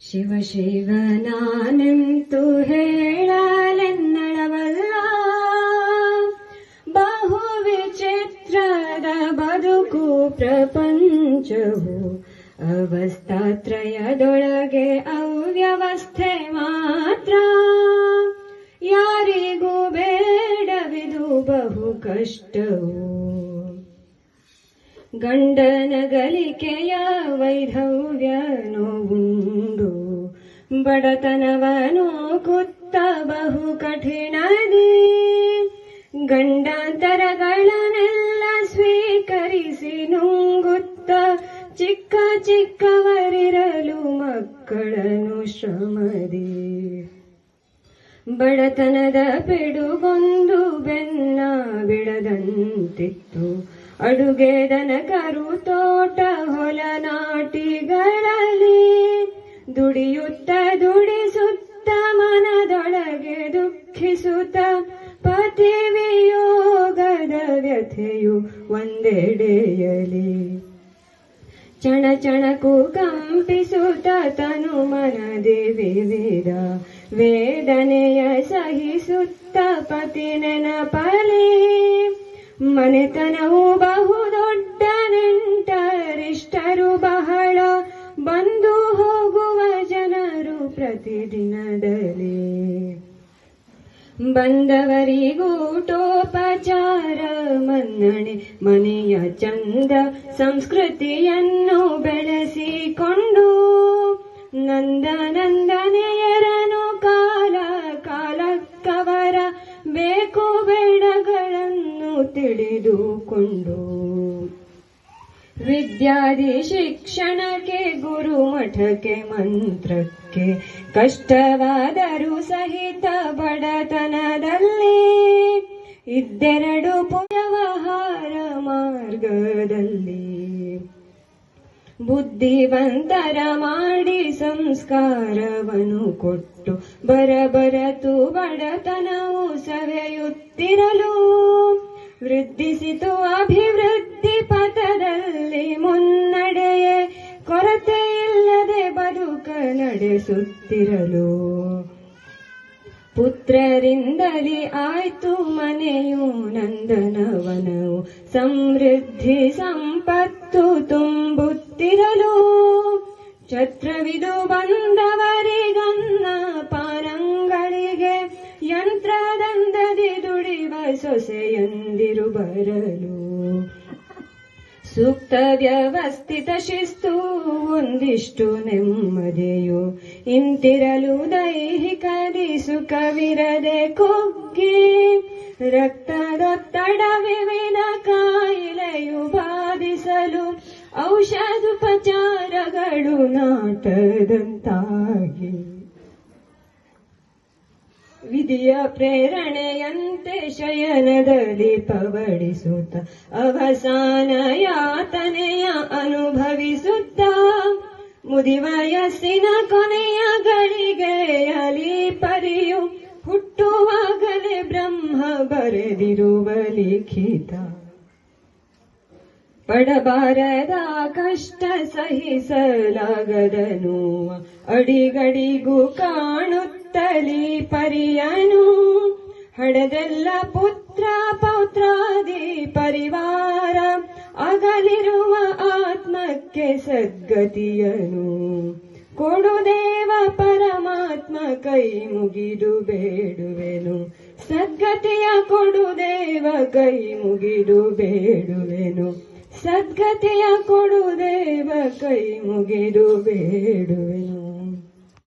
ಶಿವ ಶಿವ ನಾನೆಂತು ಹೇಳಲೆನ್ನಳವಲ್ಲ, ಬಹು ವಿಚಿತ್ರದ ಬದುಕು ಪ್ರಪಂಚವು, ಅವಸ್ಥಾತ್ರಯದೊಳಗೆ ಅವ್ಯವಸ್ಥೆ ಮಾತ್ರ. ಯಾರಿಗೂ ಬೇಡವಿದು ಬಹು ಕಷ್ಟವು, ಗಂಡನ ಗಲಿಕೆಯ ವೈಧವ್ಯ ನೋವುಂಡು, ಬಡತನವನು ಕುತ್ತ ಬಹು ಕಠಿಣದಿ. ಗಂಡಾಂತರಗಳನ್ನೆಲ್ಲ ಸ್ವೀಕರಿಸಿ ನುಂಗುತ್ತ, ಚಿಕ್ಕ ಚಿಕ್ಕವರಿರಲು ಮಕ್ಕಳನ್ನು ಶ್ರಮದಿ. ಬಡತನದ ಪಿಡುಗೊಂದು ಬೆನ್ನ ಬಿಡದಂತಿತ್ತು, ಅಡುಗೆ ದನಕರು ತೋಟ ಹೊಲ ನಾಟಿಗಳಲ್ಲಿ. ದುಡಿಯುತ್ತ ದುಡಿಸುತ್ತ ಮನದೊಳಗೆ ದುಃಖಿಸುತ್ತ, ಪತಿ ವಿಯೋಗದ ವ್ಯಥೆಯು ಒಂದೆಡೆಯಲಿ. ಚಣ ಚಣಕು ಕಂಪಿಸುತ್ತ ತನು ಮನದಿ ವಿವಿಧ ವೇದನೆಯ ಸಹಿಸುತ್ತ ಪತಿ ನೆನಪಲಿ. ಮನೆತನವು ಬಹು ದೊಡ್ಡ, ನೆಂಟರಿಷ್ಟರು ಬಹಳ, ಬಂದು ಹೋಗುವ ಜನರು ಪ್ರತಿದಿನದಲ್ಲಿ. ಬಂದವರಿಗೂಟೋಪಚಾರ ಮನ್ನಣೆ, ಮನೆಯ ಚಂದ ಸಂಸ್ಕೃತಿಯನ್ನು ಬೆಳೆಸಿಕೊಂಡು, ನಂದನಂದನೆಯರನು ಕಾಲ ಕಾಲಕ್ಕವರ ಬೇಕು ಬೇಡಗಳನ್ನು ತಿಳಿದುಕೊಂಡು. ವಿದ್ಯಾದಿ ಶಿಕ್ಷಣಕ್ಕೆ ಗುರುಮಠಕ್ಕೆ ಮಂತ್ರಕ್ಕೆ, ಕಷ್ಟವಾದರೂ ಸಹಿತ ಬಡತನದಲ್ಲಿ. ಇದ್ದೆರಡು ವ್ಯವಹಾರ ಮಾರ್ಗದಲ್ಲಿ, ಬುದ್ಧಿವಂತರ ಮಾಡಿ ಸಂಸ್ಕಾರವನ್ನು ಕೊಟ್ಟು, ಬರಬರತು ಬಡತನವು ಸವೆಯುತ್ತಿರಲು. ವೃದ್ಧಿಸಿತು ಅಭಿವೃದ್ಧಿ ಪಥದಲ್ಲಿ ಮುನ್ನಡೆಯೇ, ಕೊರತೆ ಇಲ್ಲದೆ ಬದುಕ ನಡೆಸುತ್ತಿರಲು. ಪುತ್ರರಿಂದಲೇ ಆಯ್ತು ಮನೆಯು ನಂದನವನವು, ಸಮೃದ್ಧಿ ಸಂಪತ್ತು ತುಂಬುತ್ತಿರಲು. ಛತ್ರವಿದು ಬಂದವರಿಗನ್ನ ಪಾನಂಗಳಿಗೆ, ಯಂತ್ರದಂದದಿ ದುಡಿವ ಸೊಸೆಯಂದಿರು ಬರಲು. ಸೂಕ್ತ ವ್ಯವಸ್ಥಿತ ಶಿಸ್ತು ಒಂದಿಷ್ಟು ನೆಮ್ಮದಿಯು, ಇಂತಿರಲು ದೈಹಿಕದಿ ಸುಖವಿರದೆ ಕುಗ್ಗಿ. ರಕ್ತದೊತ್ತಡ ವಿವಿಧ ಕಾಯಿಲೆಯು ಬಾಧಿಸಲು, ಔಷಧೋಪಚಾರಗಳು ನಾಟದಂತಾಗಿ. ವಿಧಿಯ ಪ್ರೇರಣೆಯಂತೆ ಶಯನದಲ್ಲಿ ಪವಡಿಸುತ್ತ, ಅವಸಾನ ಯಾತನೆಯ ಅನುಭವಿಸುತ್ತ. ಮುದಿವಯಸ್ಸಿನ ಕೊನೆಯ ಗಳಿಗೆಯಲಿ ಪರಿಯು, ಹುಟ್ಟುವಾಗಲೇ ಬ್ರಹ್ಮ ಬರೆದಿರುವ ಲಿಖಿತ. ಪಡಬಾರದ ಕಷ್ಟ ಸಹಿಸಲಾಗದ ನೋವ, ಅಡಿಗಡಿಗೂ ಕಾಣುತ್ತಲೀ ಪರಿಯನು. ಹಡೆದೆಲ್ಲ ಪುತ್ರ ಪೌತ್ರಾದಿ ಪರಿವಾರ, ಅಗಲಿರುವ ಆತ್ಮಕ್ಕೆ ಸದ್ಗತಿಯನು. ಕೊಡುದೇವ ಪರಮಾತ್ಮ ಕೈ ಮುಗಿದು ಬೇಡುವೆನು, ಸದ್ಗತಿಯ ಕೊಡುದೇವ ಕೈ ಮುಗಿದು ಬೇಡುವೆನು. ಸದ್ಗತಿಯ ಕೊಡುದೇವ ಕೈ ಮುಗಿದು ಬೇಡುವೆನು.